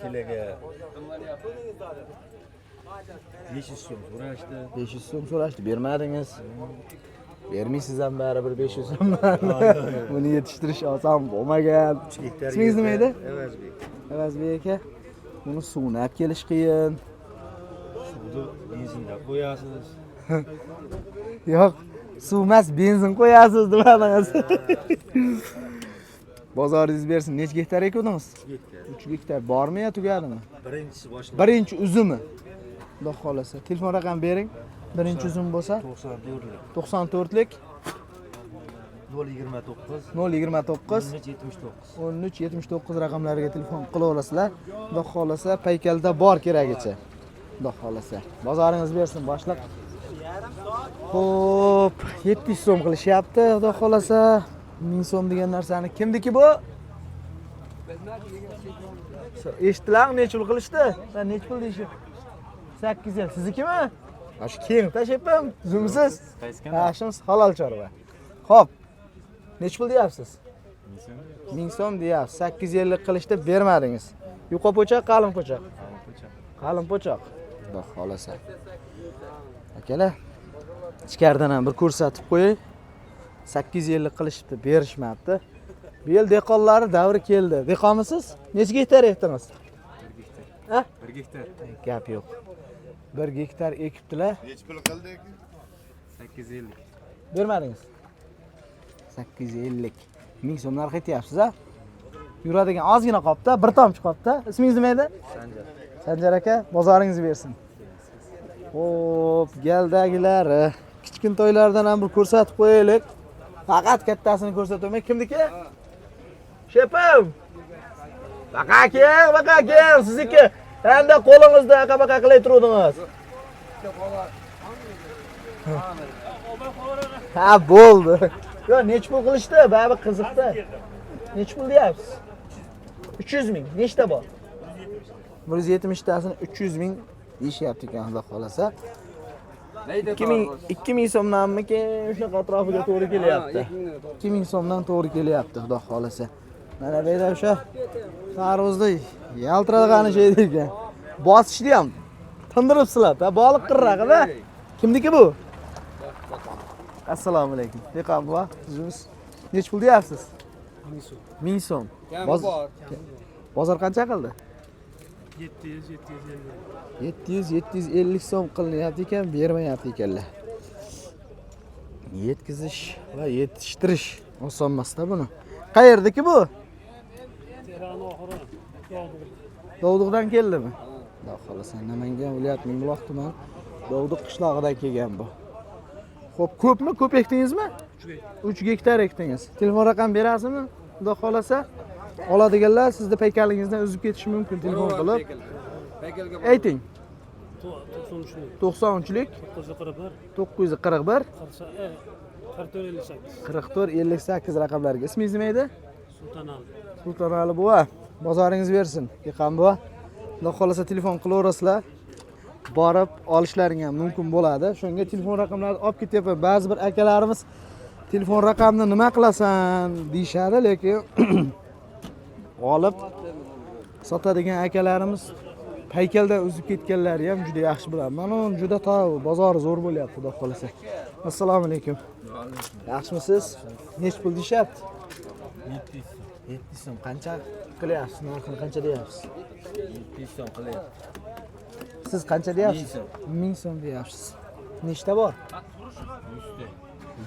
Kiloga 500 so'm so'rashdi. 500 so'm so'rashdi, bermadingiz. Bermaysiz ham baribir 500 so'm. Buni yetishtirish oson bo'lmagan. Ismingiz nima edi? Evazbek. Evazbek aka. Buni suvni olib kelish qiyin. Suvni benzinda qo'yasiz. Yo'q, suv emas, benzin qo'yasiz demadingiz. Bozoringiz bersin. Nech gektar ekdingiz? 3 gektar. Bormi yo tugadimi? Birinchisi boshqa. Birinchi uzumi. Xudo xolasa. Telefon raqam bering. Birinchi uzum bo'lsa 94lik. 94lik 029 029 1379. 1379 raqamlariga telefon qila olasizlar. Xudo xolasa paykalda bor keragicha. Xudo xolasa. Bozoringiz bersin boshliq. Xo'p, 700 so'm qilishyapti. Xudo xolasa 1000 so'm degan narsani kimniki bu? Eshitdilarmi nech pul qilishdi? Sen nech pul deysiz? 800. Siznikimi? Shu keng tashibim, zo'msiz. Ha, shunisi halol chorva. Xo'p. Nech pul deyapsiz? 1000 so'm deyapsiz. 850 qilishdi, bermadingiz. Yuqa po'choq, qalin po'choq. Qalin po'choq. Xudo xolasa. Akalar, ichkaridan ham bir ko'rsatib qo'yay. 850 qilishibdi, berishmabdi. Bu yil dehqonlari davri keldi. Dehqonmisiz? Necha gektar ekdingiz? 1 gektar. Ha? 1 gektar. Gap yo'q. 1 gektar ekibdilar. Nech pul qildik? 850. Bermadingiz. 850. 1000 so'm narx aytyapsiz-a? Yuradigan ozgina qopda, bir tomchi qopda. Ismingiz nima edi? Sanjar. Sanjar aka, bozoringizni bersin. Xo'p, galdagilar, kichkin to'ylardan ham bir ko'rsatib qo'yaylik. Faqat kattasini ko'rsatmay, kimniki? Shepim. Baqa kel, sizniki. Endi qo'lingizda aqa-baqa qilay turuvdingiz. Ha, bo'ldi. Yo, nech pul qilishdi? Baribir qiziqdi. Nech pul deyapsiz? 300 ming. Nechta bor? 170 tasini 300 ming deyishyapti ekan, xudo xolasa. 2000 so'mdanmiki, shunaqa atrofiga to'g'ri kelyapti. 2000 so'mdan to'g'ri kelyapti, xudo xolasa. Mana bu yerda o'sha tarvuzda yaltiradigan şey ekan. Bosishni ham tindiribsizlar. Boliq qirraqida. Kimniki bu? Assalomu alaykum. Dehqon buva, siz nech pul deyapsiz? 1000 so'm. Bozor qancha qildi? 700-750 so'm qilinyapti ekan, bermayapti ekanlar. Yetkizish va yetishtirish oson emas-da buni. Qayerdaki bu? Dovduqdan keldimi? Xudo xolasa, Namangan viloyat Mingbuloq tuman Dovduq qishlog'idan kelgan bu. Xo'p, ko'pmi? Ko'p ekdingizmi? 3 gektar ekdingiz. Telefon raqam berasizmi? Xudo xolasa, oladiganlar sizning paykalingizdan uzib ketishi mumkin telefon qilib. Ayting. 93lik 941 4458 raqamlarga. Ismingiz nima edi? Sultonali buva. Bozoringiz bersin. Dehqon buva. Xudo xolasa telefon qilaverasizlar. Borib olishlaring ham mumkin bo'ladi. Shunga telefon raqamlarini olib ketyapman. Ba'zi bir akalarimiz telefon raqamni nima qilasan deyshadi, lekin olib sotadigan akalarimiz paykaldan uzib ketganlari ham juda yaxshi bilaman. Mana uni juda bozori zo'r bo'lyapti, xudo xolasa. Assalomu alaykum. Yaxshimisiz? Nech pul deyapti? 700 so'm. Qancha qilyapsiz? Narxini qancha deyapsiz? 700 so'm qilyapti. Siz qancha deyapsiz? 1000 so'm deyapsiz. Nechta bor?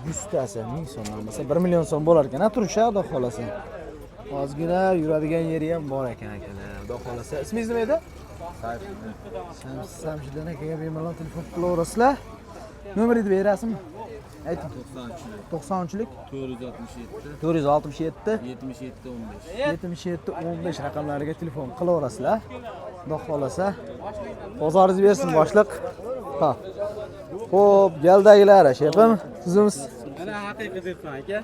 100 tasi 1000 so'mdan bo'lsa 1 million so'm bo'lar ekan, turishadi, xudo xolasa. Ozgina yuradigan yeri ham bor ekan akalar, xudo xolasa. Ismingiz nima edi? Samshidon akaga bemalol telefon qilaverasizlar. Nomeringizni berasizmi? Ayting. 93lik 467 77 15 raqamlariga telefon qilaverasizlar. Xudo xolasa. Bozoringiz bersin boshliq. Ha. Xo'p, galdagilar, shefim, sizimiz. Mana haqiqiy dehqon aka.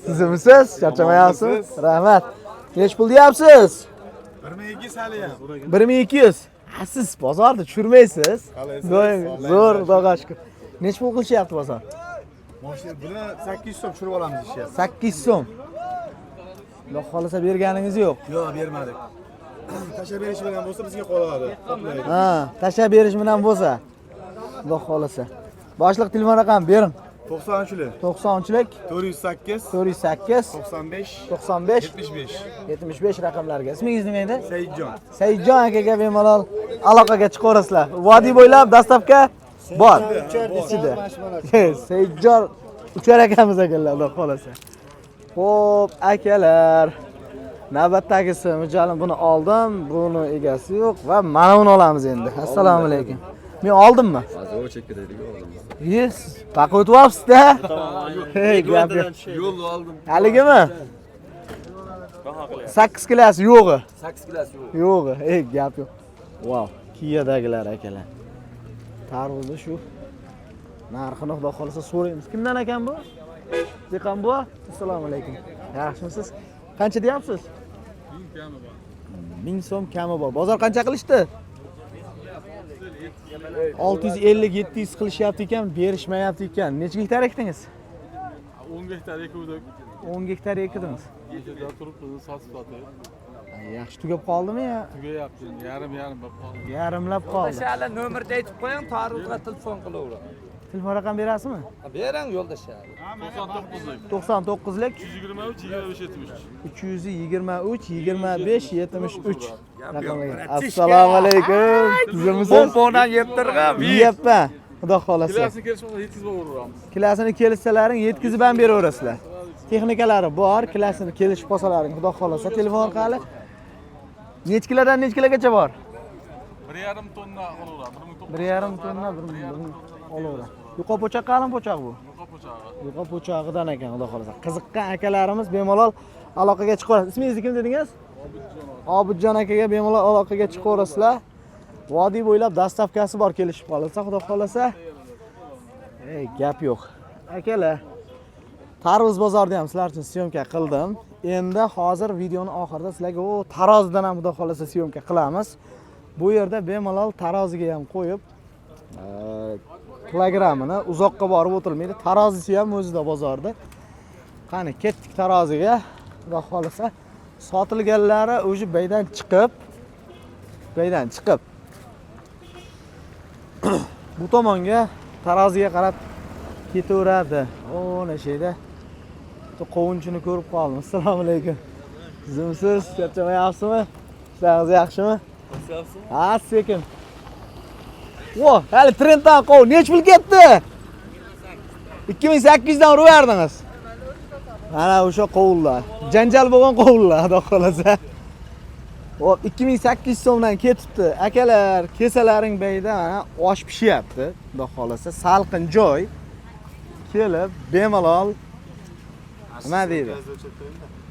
Sizimisiz? Charchamayapsiz? Rahmat. Nech pul deyapsiz? 1200 hali ham. 1200. Ha, siz bozorda tushirmaysiz. Zo'r, xudoga shukr. Nech pul qilishyapti bozor? Mashina buni 800 so'm tushirib olamiz deyapti. 800 so'm. Xudo xolasa berganingiz yo'q. Yo'q, bermadik. Tashlab berish bilan bo'lsa bizga qoladi. Ha, tashlab berish bilan bo'lsa. Xudo xolasa. Boshliq telefon raqam bering. 93lik 93lik 408 408 95 75 75 75 raqamlarga. Ismingiz nima edi? Saidjon. Saidjon akaga bemalol aloqaga chiqaverasizlar. Vodiy bo'ylab dastavka bor. Ichida. Saidjon uchar akamiz ekanlar, xudo xolasa. Xo'p, akalar. Navbatdagisi mijolim buni oldim, buni egasi yo'q va mana buni olamiz endi. Assalomu alaykum. Men oldimmi? Hozir chekkadaylik oldim. Yes, paqa o'tyapsiz-da. Hey, gap yo'q. Yo'lni oldim. Haligimi? 8 klass yo'g'i. 8 klass yo'q. Yo'g'i. Hey, gap yo'q. Wow, Kiyadagilar akalar. Tarvuzni shu narxini xudo xolasa so'raymiz. Kimdan ekan bu? Dehqon buva. Assalomu alaykum. Yaxshimisiz? Qancha deyapsiz? 1000 so'm kami bor. Bozor qancha qilishdi? 650-700 qilishyapti ekan, berishmayapti ekan. Necha gektar ekdingiz? 10 gektar ekuvdik. 10 gektar ekdingiz. Kechada turibdi, sotib sotib. Yaxshi tugab qoldimi yo? Tugayapti, yarim bo'lib qoldi. Yarimlab qoldi. O'sha nomerni aytib qo'ying, Farruxga telefon qilaveradi. Telefon raqam berasizmi? Bering yo'ldosh. 99lik 99lik 323 25 73. 323 25 73 raqamga. Assalomu alaykum. Sizimisiz? Pompondan yebtirg'am. Yeyapman. Xudo xolasa. Kilasini kelishmasa 700 ga uramiz. Kilasini kelishsalaring 700 dan beraverasizlar. texnikalari bor. Kelasini kelishib qolsalaring, xudo xolasa telefon orqali. Necha kilodan necha kilogagacha bor? 1,5 tonna olaveradi. 1,5 tonna, 1,000 olaveradi. Yuqa po'choq qalin po'choq bu. Yuqa po'chog'idan ekan, xudo xolasa. Qiziqqan akalarimiz bemalol aloqaga chiqaveradi. Ismingizni kim dedingiz? Obidjon akaga bemalol aloqaga chiqaverasizlar. Vodiy bo'ylab dastavkasi bor, kelishib qolsa, xudo xolasa. Gap yo'q. Akalar, Tarvuz bozorida ham sizlar uchun syomka qildim. Endi hozir videoning oxirida sizlarga o tarozidan ham xudo xolasa syomka qilamiz. Bu yerda bemalol taroziga ham qo'yib, kilogrammini uzoqqa borib o'tilmaydi. Tarozisi ham o'zida bozorda. Qani ketdik taroziga. Xudo xolasa sotilganlari o'sha baydan chiqib bu tomonga taroziga qarab ketaveradi. O'na sheyda qovunchini ko'rib qoldim. Assalomu alaykum. Sizmisiz? Charchamayapsizmi? Ishlaringiz yaxshimi? Ha, sekin. Vo, hali trenddan qovun nech pul ketdi? 2800 dan urverdingiz. Mana o'sha qovunlar. Janjal bo'lgan qovunlar, xudo xolasa. Hop, 2800 so'mdan ketibdi. Akalar, kesalaring bayda mana osh pishyapti. Xudo xolasa, salqin joy. Kelib, bemalol nima deydi?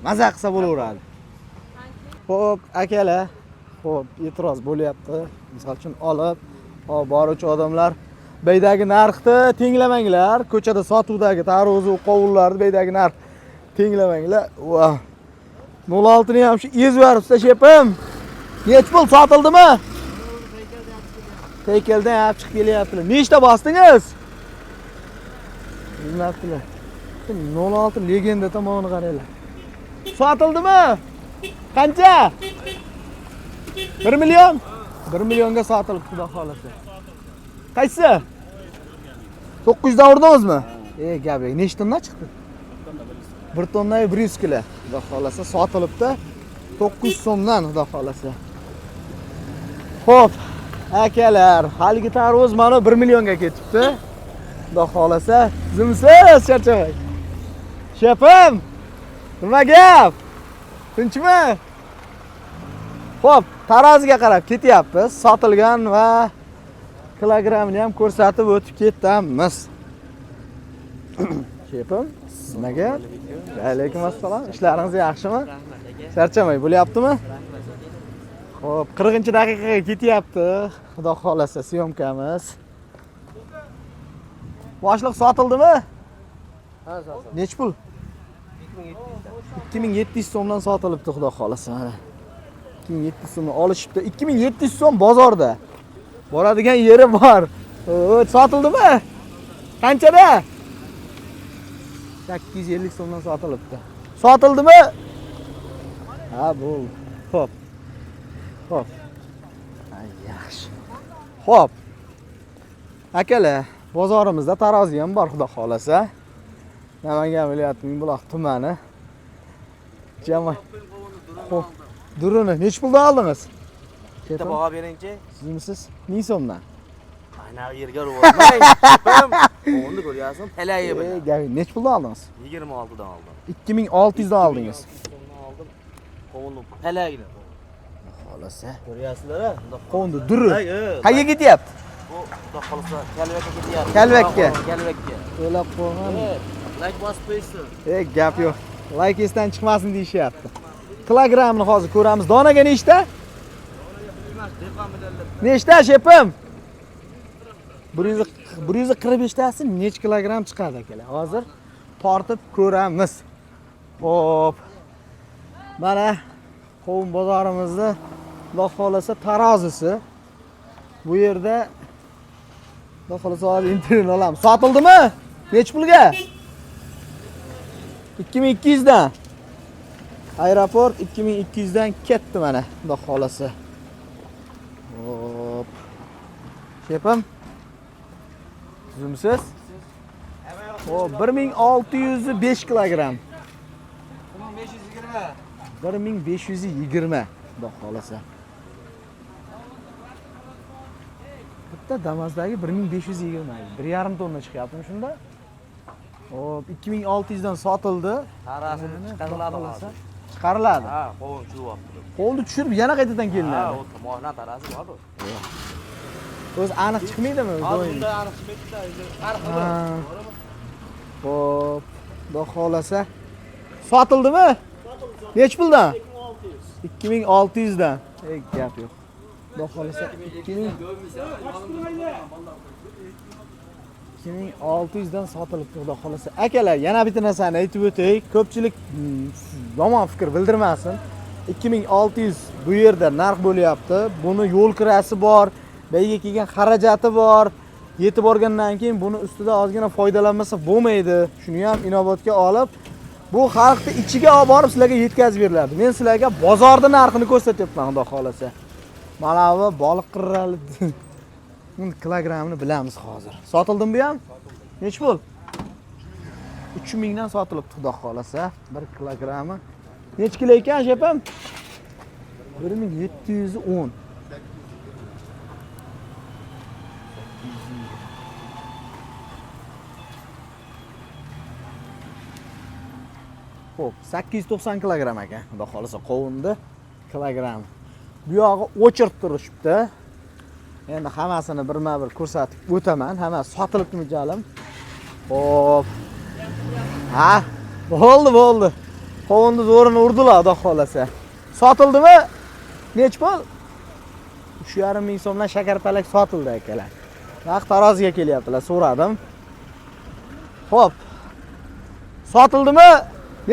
Maza qilsa bo'laveradi. Xo'p, akalar, xo'p, e'tiroz bo'lyapti. Misol uchun olib, boruvchi odamlar baydagi narxni tenglamanglar. Ko'chada sotuvdagi tarozi qovunlarni baydagi narx tenglamanglar. Va 06 ni ham shu ezverib tashlayapman. Nech pul sotildimi? Teykeldan ham chiqib kelyaptilar. Nechta bosdingiz? Bilmabdilar. 06 legenda tomoni qaranglar. Sotildimi? Qancha? 1 million? 1 millionga sotilib, xudo xolasa. Qaysi? 900 dan urdingizmi? Gap yo'q. Nechta tonna chiqdi? 1 tonna 100 kilo. Xudo xolasa sotilibdi. 900 so'mdan, xudo xolasa. Xo'p, akalar, haligi tarvuz mana 1 millionga ketibdi. Xudo xolasa, sizmisiz? Charchamang. Shefim, nima gap? Tinchmi? Xo'p, taroziga qarab ketyapmiz. Sotilgan va kilogrammini ham ko'rsatib o'tib ketamiz. Shefim, nima gap? Alaykum assalom. Ishlaringiz yaxshimi? Charchamay bo'lyaptimi? Xo'p, 40-daqiqaga ketyapti. Xudo xolasa syomkamiz. Boshliq sotildimi? Ha, sotildi. Nech pul? 2700 so'mdan sotilibdi, xudo xolasa. Mana 2700 so'mdan olishibdi. 2700 so'm bozorda. Boradigan yeri bor. Sotildimi? Qanchada? 850 so'mdan sotilibdi. Sotildimi? Ha, bo'ldi. Xo'p. Yaxshi. Xo'p. Akalar, bozorimizda tarozi ham bor, xudo xolasa. Namangan viloyati Mingbuloq tumani. Jama. Xo'p. Durini nech puldan oldingiz? Bitta baho beringchi. Sizmisiz? 1000 so'mdan. Mana yerga urmang. Qovunni ko'ryapsizmi? Palayi bilan. Nech puldan oldingiz? 26 dan oldim. 2600 dan oldingiz. Qovunni palayini. Xolasa. Ko'ryapsizlar-a? Qovunni duri. Qayerga ketyapti? Bu xudo xolasa Kalvakka ketyapti. Kalvakka. Kalvakka. To'lab qo'ygan. Like bosib qo'ysin. Gap yo'q. Like esdan chiqmasin deyishyapti. Kilogrammni hozir ko'ramiz. Donaga nechta? Nechta shepim? 145 tasi nech kilogramm chiqadi akalar? Hozir tortib ko'ramiz. Xo'p. Mana qovun bozorimizda Xudo xolasa tarozisi. Bu yerda Xudo xolasa hozir internet olamiz. Sotildimi? Nech pulga? 2200 dan. Aeroport 2200 dan ketdi mana, Xudo xolasa. Hop. Shepim. Sizmisiz? O 1605 kilogramm. 1520. Xudo xolasa. Bitta Damazdagi 1520. 1,5 tonna chiqyaptimi shunda? Hop, 2600 dan sotildi. Tarasini chiqariladi hozir. Chiqariladi. Ha, qovun chuvyapti. Qo'lni tushirib yana qaytadan Ha, kelinadi. u tomondan tarasi bor. O'zi aniq chiqmaydimi? Hozir bunda aniq chiqmaydi-da, endi farqi bor. Hop, xudo xolasa. Sotildimi? Nech puldan? 2600 dan. Gap yo'q. Xudo xolasa 2600 dan sotilibdi, xudo xolasa. Akalar, yana bitta narsani aytib o'tay. Ko'pchilik yomon fikr bildirmasin. 2600 bu yerda narx bo'lyapti. Buni yo'l kirasi bor, beyga kelgan xarajati bor. Yetib borgandan keyin buni ustida ozgina foydalanmasa bo'lmaydi. Shuni ham inobatga olib, bu xalqni ichiga olib borib sizlarga yetkazib beriladi. Men sizlarga bozorda narxini ko'rsatyapman, xudo xolasa. Mana bu baliq qirrali kilogramini bilamiz hozir. Sotildimi bu ham? Nech pul? 3000 dan sotilibdi, xudo xolasa. 1 kilogrammi. Nech kilo ekan, shepam? 1710. Xo'p, 890 kilogram ekan. Xudo xolasa qovunni kilogram. Bu yog'i o'chirib turishibdi. Endi hammasini birma-bir ko'rsatib o'taman. Hammasi sotilibmi jalim? Xo'p. Ha, bo'ldi. Qovunni zo'rini urdilar, xudo xolasa. Sotildimi? Nech pul? 3,5 ming so'mdan shakarpalak sotildi akalar. Vaqt taroziga kelyaptilar, so'radim. Xo'p. Sotildimi?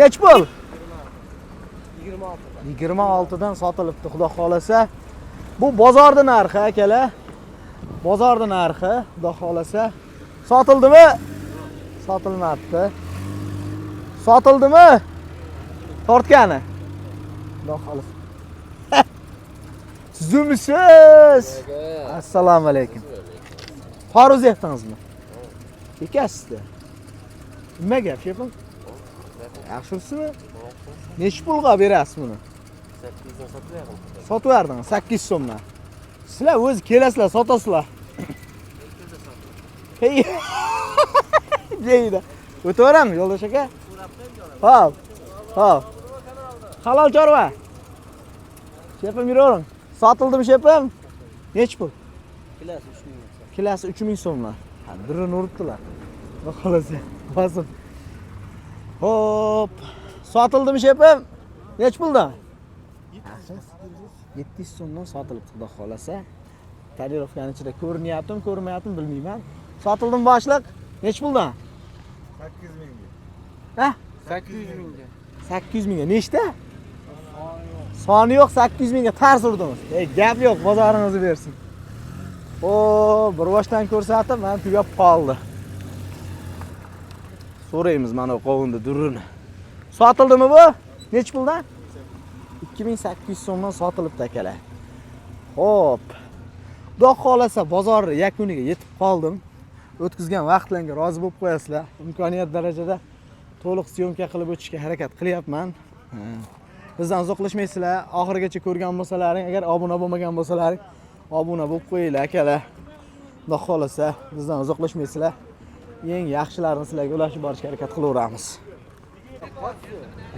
Nech pul? 26 dan sotilibdi, xudo xolasa. Bu bozorda narxi akalar. Bozorda narxi, xudo xolasa. Sotildimi? Sotilmabdi. Sotildimi? Tortgani. Xudo xolasa. Sizmisiz? Assalomu alaykum. Faruz aytdingizmi? Bekasizda. Nima gap, shepim? Yaxshimisizmi? Nech pulga berasiz buni? 800 dan sotyapman. Sotib verdingiz 800 so'mdan. Sizlar o'zi kelasizlar, sotasizlar. Hey. Deydi. O'taveramiz yo'ldosh aka? Hop. Halol chorva. Shepim yuravering. Sotildimi shepim? Nech pul? Kilosi 3000 so'mdan. Ha, birini uribdilar. Xudo xolasa. Bosim. Hop. Sotildimi shepim? Nech puldan? 700 so'mdan sotilibdi, xudo xolasa. Tadirovkani ichida ko'rmayaptimi bilmayman. Sotildimi boshliq? Nech puldan? 800 mingga. Ha? 800 mingga. 800 mingga. Nechta? Soni yo'q, 800 mingga tars urdingiz. Gap yo'q, bozoringizni bersin. O, bir boshdan ko'rsatib, mana tugab qoldi. So'raymiz mana qovunni durrini. Sotildimi bu? Nech puldan? 2800 so'mdan sotilibdi akalar. Xo'p. Xudo xolasa bozor yakuniga yetib qoldim. O'tkazgan vaqtlarga rozi bo'lib qo'yasizlar. Imkoniyat darajada to'liq syomka qilib o'tishga harakat qilyapman. Bizdan uzoqlashmaysizlar. Oxirigacha ko'rgan bo'lsalaring, agar obuna bo'lmagan bo'lsalaring, obuna bo'lib qo'yinglar akalar. Xudo xolasa bizdan uzoqlashmaysizlar. Eng yaxshilarini sizlarga ulashib borishga harakat qilaveramiz.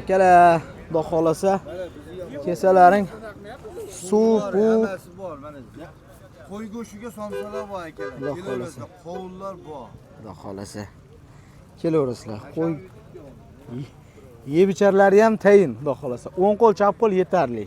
Akalar, xudo xolasa kesalaring suv, bor mana. Qo'y go'shtiga somsalar bor akalar. Kelaversa, qovunlar bor. xudo xolasa kelaverasizlar. Qo'y yeb icharlari ham tayin, xudo xolasa. O'ng qo'l, chap qo'l yetarli.